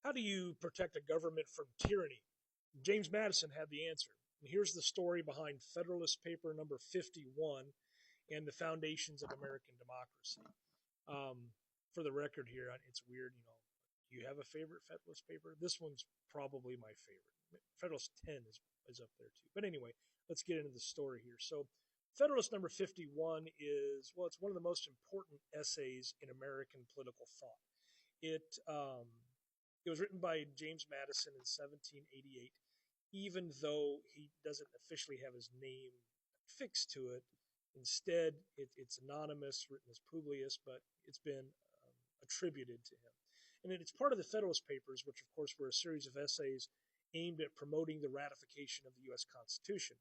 How do you protect a government from tyranny? James Madison had the answer. And here's the story behind Federalist Paper number 51 and the foundations of American democracy. For the record here, it's weird, do you have a favorite Federalist paper? This one's probably my favorite. Federalist 10 is up there too. But anyway, let's get into the story here. So, Federalist number 51 is, well, it's one of the most important essays in American political thought. It was written by James Madison in 1788, even though he doesn't officially have his name fixed to it. Instead, it's anonymous, written as Publius, but it's been attributed to him. And it's part of the Federalist Papers, which, of course, were a series of essays aimed at promoting the ratification of the U.S. Constitution.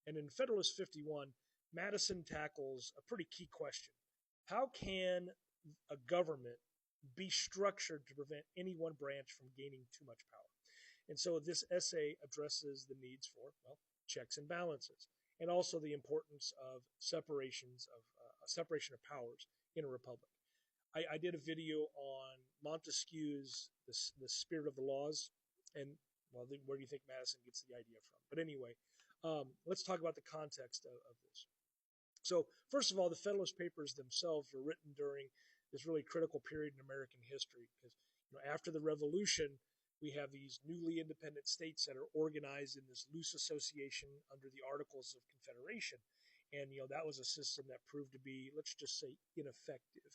And in Federalist 51, Madison tackles a pretty key question. How can a government be structured to prevent any one branch from gaining too much power? And so this essay addresses the needs for, well, checks and balances, and also the importance of separation of powers in a republic. I did a video on Montesquieu's the Spirit of the Laws, and well, where do you think Madison gets the idea from? But anyway, let's talk about the context of this. So first of all, the Federalist Papers themselves were written during this really critical period in American history, because after the Revolution, we have these newly independent states that are organized in this loose association under the Articles of Confederation. And, that was a system that proved to be, let's just say, ineffective,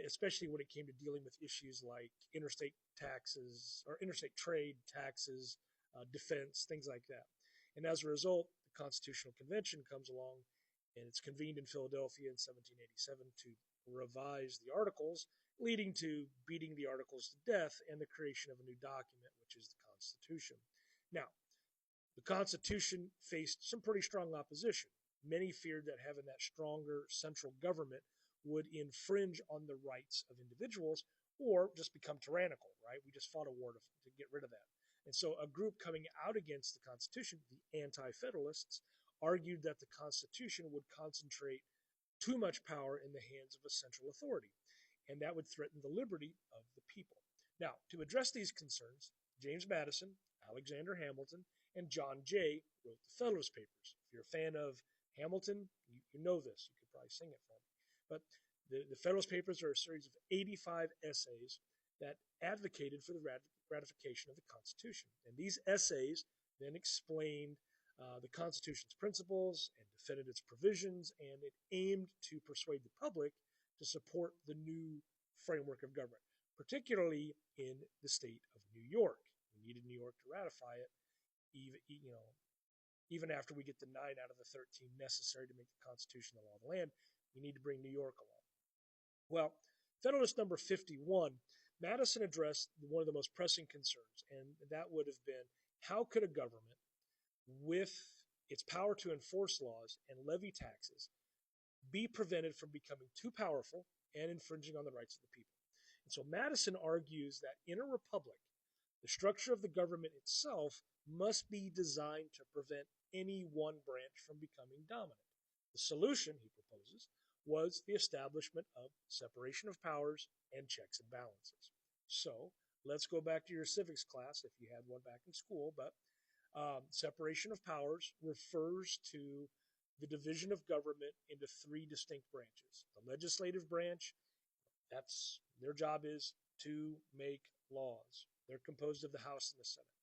especially when it came to dealing with issues like interstate taxes or interstate trade, taxes, defense, things like that. And as a result, the Constitutional Convention comes along, and it's convened in Philadelphia in 1787 to revise the Articles, leading to beating the Articles to death and the creation of a new document, which is the Constitution. Now, the Constitution faced some pretty strong opposition. Many feared that having that stronger central government would infringe on the rights of individuals or just become tyrannical, right? We just fought a war to get rid of that. And so a group coming out against the Constitution, the Anti-Federalists, argued that the Constitution would concentrate too much power in the hands of a central authority, and that would threaten the liberty of the people. Now, to address these concerns, James Madison, Alexander Hamilton, and John Jay wrote the Federalist Papers. If you're a fan of Hamilton, you know this. You could probably sing it for me. But the Federalist Papers are a series of 85 essays that advocated for the ratification of the Constitution. And these essays then explained the Constitution's principles and defended its provisions, and it aimed to persuade the public to support the new framework of government, particularly in the state of New York. We needed New York to ratify it, even after we get the 9 out of the 13 necessary to make the Constitution the law of the land. We need to bring New York along. Well, Federalist number 51, Madison addressed one of the most pressing concerns, and that would have been, how could a government, with its power to enforce laws and levy taxes, be prevented from becoming too powerful and infringing on the rights of the people? And so Madison argues that in a republic, the structure of the government itself must be designed to prevent any one branch from becoming dominant. The solution, he proposes, was the establishment of separation of powers and checks and balances. So let's go back to your civics class if you had one back in school, but separation of powers refers to the division of government into 3 distinct branches. The legislative branch, their job is to make laws. They're composed of the House and the Senate.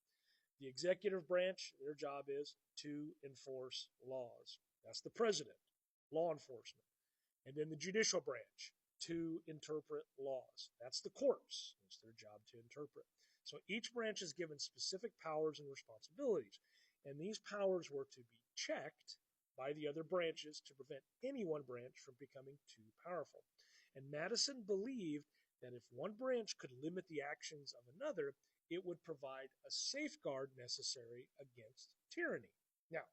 The executive branch, their job is to enforce laws. That's the president, law enforcement. And then the judicial branch, to interpret laws. That's the courts. It's their job to interpret. So each branch is given specific powers and responsibilities. And these powers were to be checked by the other branches to prevent any one branch from becoming too powerful. And Madison believed that if one branch could limit the actions of another, it would provide a safeguard necessary against tyranny. Now,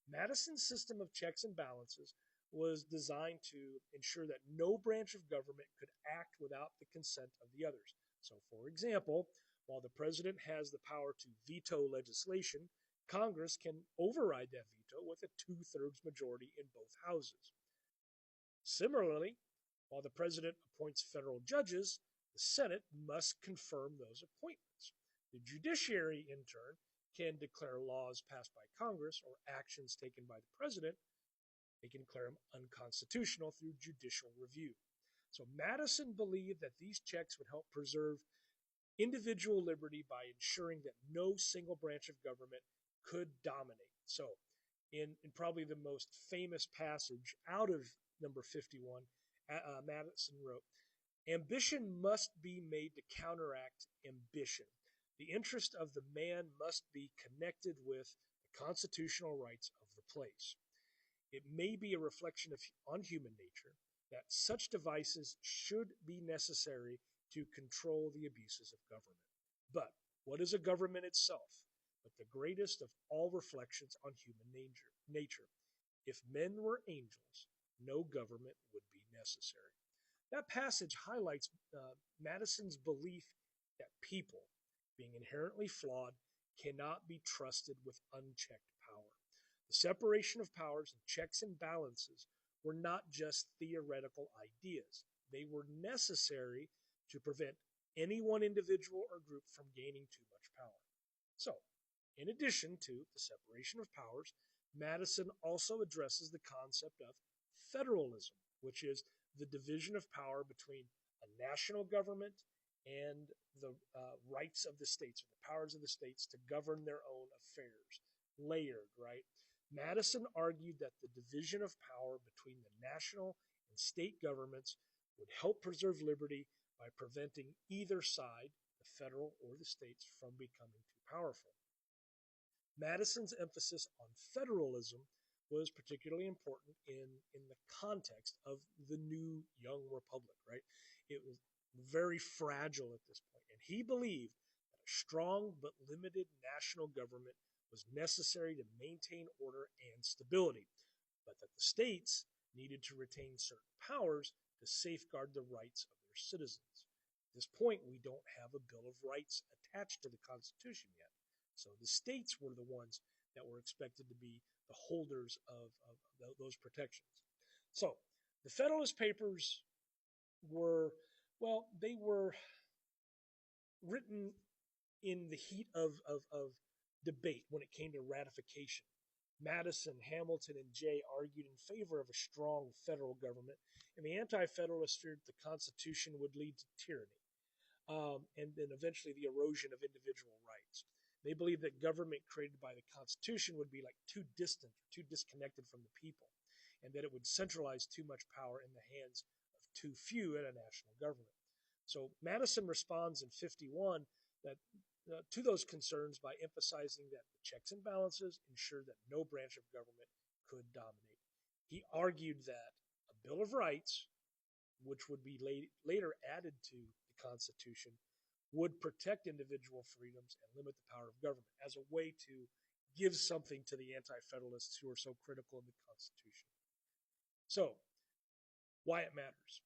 Madison's system of checks and balances was designed to ensure that no branch of government could act without the consent of the others. So, for example, while the president has the power to veto legislation, Congress can override that veto with a 2/3 majority in both houses. Similarly, while the president appoints federal judges, the Senate must confirm those appointments. The judiciary, in turn, can declare laws passed by Congress or actions taken by the president. They can declare them unconstitutional through judicial review. So Madison believed that these checks would help preserve individual liberty by ensuring that no single branch of government could dominate. So, in probably the most famous passage out of number 51, Madison wrote, "Ambition must be made to counteract ambition. The interest of the man must be connected with the constitutional rights of the place. It may be a reflection on human nature that such devices should be necessary to control the abuses of government. But what is a government itself but the greatest of all reflections on human nature? If men were angels, no government would be necessary." That passage highlights Madison's belief that people, being inherently flawed, cannot be trusted with unchecked power. The separation of powers and checks and balances were not just theoretical ideas. They were necessary to prevent any one individual or group from gaining too much power. So, in addition to the separation of powers, Madison also addresses the concept of federalism, which is the division of power between a national government and the rights of the states, or the powers of the states to govern their own affairs. Layered, right? Madison argued that the division of power between the national and state governments would help preserve liberty by preventing either side, the federal or the states, from becoming too powerful. Madison's emphasis on federalism was particularly important in the context of the new young republic, right? It was very fragile at this point, and he believed that a strong but limited national government was necessary to maintain order and stability, but that the states needed to retain certain powers to safeguard the rights of their citizens. At this point, we don't have a Bill of Rights attached to the Constitution yet. So the states were the ones that were expected to be the holders of those protections. So the Federalist Papers were, well, they were written in the heat of debate when it came to ratification. Madison, Hamilton, and Jay argued in favor of a strong federal government, and the Anti-Federalists feared the Constitution would lead to tyranny, and then eventually the erosion of individual rights. They believed that government created by the Constitution would be like too distant, too disconnected from the people, and that it would centralize too much power in the hands of too few in a national government. So Madison responds in 51 that to those concerns by emphasizing that the checks and balances ensured that no branch of government could dominate. He argued that a Bill of Rights, which would be later added to the Constitution, would protect individual freedoms and limit the power of government as a way to give something to the Anti-Federalists who are so critical of the Constitution. So, why it matters.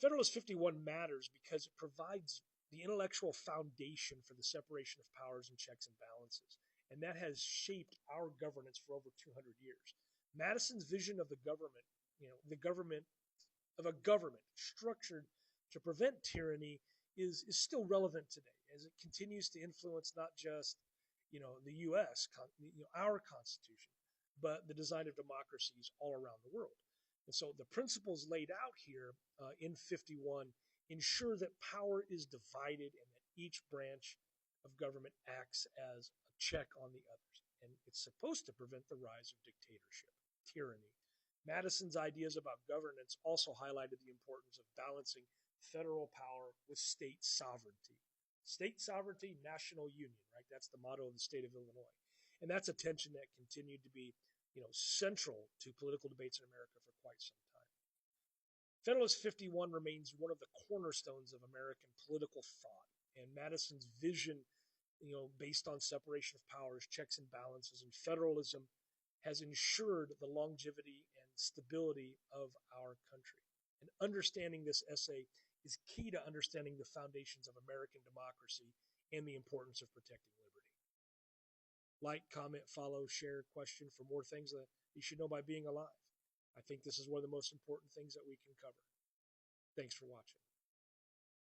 Federalist 51 matters because it provides the intellectual foundation for the separation of powers and checks and balances, and that has shaped our governance for over 200 years. Madison's vision of the government, of a government structured to prevent tyranny is still relevant today as it continues to influence not just the U.S., our Constitution, but the design of democracies all around the world. And so the principles laid out here in 51 ensure that power is divided and that each branch of government acts as a check on the others. And it's supposed to prevent the rise of dictatorship, tyranny. Madison's ideas about governance also highlighted the importance of balancing federal power with state sovereignty. State sovereignty, national union, right? That's the motto of the state of Illinois. And that's a tension that continued to be, central to political debates in America for quite some time. Federalist 51 remains one of the cornerstones of American political thought, and Madison's vision, based on separation of powers, checks and balances, and federalism has ensured the longevity and stability of our country. And understanding this essay is key to understanding the foundations of American democracy and the importance of protecting liberty. Like, comment, follow, share, question for more things that you should know by being alive. I think this is one of the most important things that we can cover. Thanks for watching.